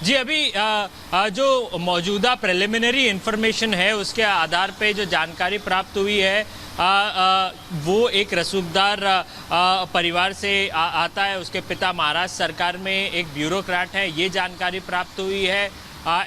जी अभी जो मौजूदा प्रिलिमिनरी इंफॉर्मेशन है उसके आधार पे जो जानकारी प्राप्त हुई है वो एक रसूखदार परिवार से आता है। उसके पिता महाराष्ट्र सरकार में एक ब्यूरोक्रेट है, ये जानकारी प्राप्त हुई है।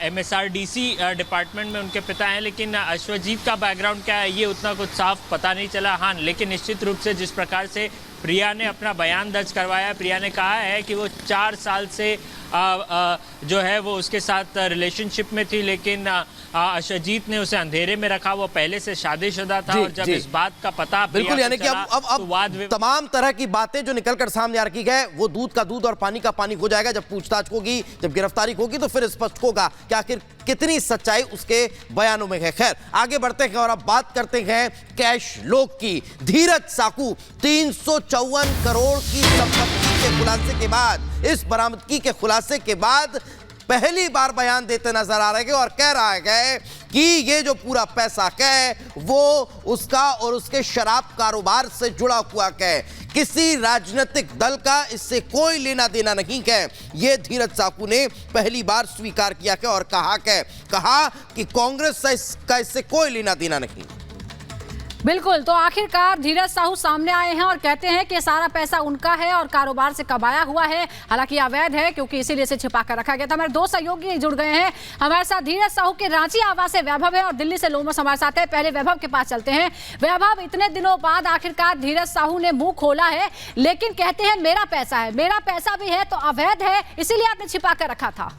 MSRDC डिपार्टमेंट में उनके पिता हैं, लेकिन अश्वजीत का बैकग्राउंड क्या है ये उतना कुछ साफ पता नहीं चला। हाँ, लेकिन निश्चित रूप से जिस प्रकार से प्रिया ने अपना बयान दर्ज करवाया, प्रिया ने कहा है कि वो 4 साल से जो है वो उसके साथ रिलेशनशिप में थी, लेकिन अश्वजीत ने उसे अंधेरे में रखा। वो पहले से शादीशुदा था और जब इस बात का पता बिल्कुल, यानी कि अब तमाम तरह की बातें जो निकलकर सामने आ रखी है वो दूध का दूध और पानी का पानी हो जाएगा। जब पूछताछ होगी, जब गिरफ्तारी होगी तो फिर स्पष्ट होगा कि आखिर कितनी सच्चाई उसके बयानों में है। खैर, आगे बढ़ते हैं और अब बात करते हैं कैश लोक की। धीरज साकू 354 करोड़ की संपत्ति के खुलासे के बाद, इस बरामदगी के खुलासे के बाद पहली बार बयान देते नजर आ रहे हैं और कह रहा है कि ये जो पूरा पैसा है वो उसका और उसके शराब कारोबार से जुड़ा हुआ है। किसी राजनीतिक दल का इससे कोई लेना देना नहीं है। ये धीरज साकू ने पहली बार स्वीकार किया है और कहा कि कांग्रेस का इससे कोई लेना देना नहीं। बिल्कुल, तो आखिरकार धीरज साहू सामने आए हैं और कहते हैं कि सारा पैसा उनका है और कारोबार से कमाया हुआ है, हालांकि अवैध है क्योंकि इसीलिए इसे छिपा कर रखा गया था। हमारे 2 सहयोगी जुड़ गए हैं हमारे साथ। धीरज साहू के रांची आवास से वैभव है और दिल्ली से लोमस हमारे साथ है। पहले वैभव के पास चलते हैं। वैभव, इतने दिनों बाद आखिरकार धीरज साहू ने मुंह खोला है, लेकिन कहते हैं मेरा पैसा है, मेरा पैसा भी है तो अवैध है, इसीलिए आपने छिपा कर रखा था।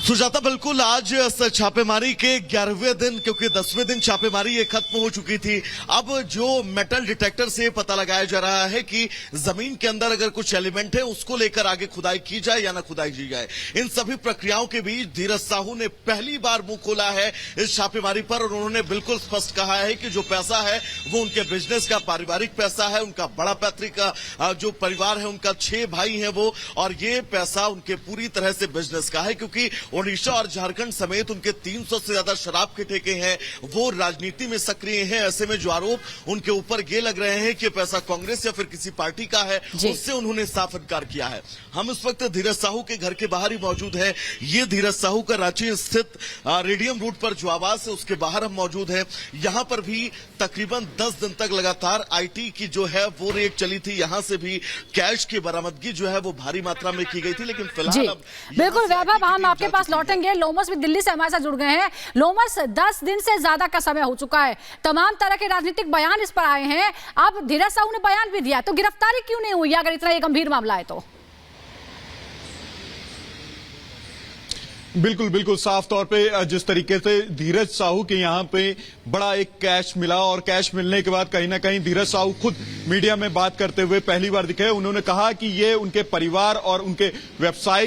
सुजाता, बिल्कुल, आज छापेमारी के 11वें दिन, क्योंकि 10वें दिन छापेमारी ये खत्म हो चुकी थी। अब जो मेटल डिटेक्टर से पता लगाया जा रहा है कि जमीन के अंदर अगर कुछ एलिमेंट है उसको लेकर आगे खुदाई की जाए या ना खुदाई की जाए। इन सभी प्रक्रियाओं के बीच धीरज साहू ने पहली बार मुंह खोला है इस छापेमारी पर और उन्होंने बिल्कुल स्पष्ट कहा है कि जो पैसा है वो उनके बिजनेस का पारिवारिक पैसा है। उनका बड़ा पैतृक जो परिवार है, उनका 6 भाई हैं वो, और ये पैसा उनके पूरी तरह से बिजनेस का है, क्योंकि ओडिशा और झारखंड समेत उनके 300 से ज्यादा शराब के ठेके हैं। वो राजनीति में सक्रिय हैं। ऐसे में जो आरोप उनके ऊपर ये लग रहे हैं कि पैसा कांग्रेस या फिर किसी पार्टी का है, उससे उन्होंने साफ इनकार किया है। हम इस वक्त धीरज साहू के घर के बाहर ही मौजूद है। ये धीरज साहू का रांची स्थित रेडियम रोड पर जो आवास है उसके बाहर हम मौजूद है। यहाँ पर भी तकरीबन 10 दिन तक लगातार IT की जो है वो रेड चली थी। यहाँ से भी कैश की बरामदगी जो है वो भारी मात्रा में की गई थी, लेकिन फिलहाल अब बिल्कुल वैभव, हम आपके पास लौटेंगे। लोमस भी दिल्ली से हमारे साथ जुड़ गए हैं। लोमस, 10 दिन से ज्यादा का समय हो चुका है, तमाम तरह के राजनीतिक बयान इस पर आए हैं। अब धीरज साहू ने बयान भी दिया, तो गिरफ्तारी क्यों नहीं हुई अगर इतना गंभीर मामला है तो? बिल्कुल बिल्कुल, साफ तौर पे जिस तरीके से धीरज साहू के यहाँ पे बड़ा एक कैश मिला और कैश मिलने के बाद कहीं ना कहीं धीरज साहू खुद मीडिया में बात करते हुए पहली बार दिखे। उन्होंने कहा कि ये उनके परिवार और उनके व्यवसाय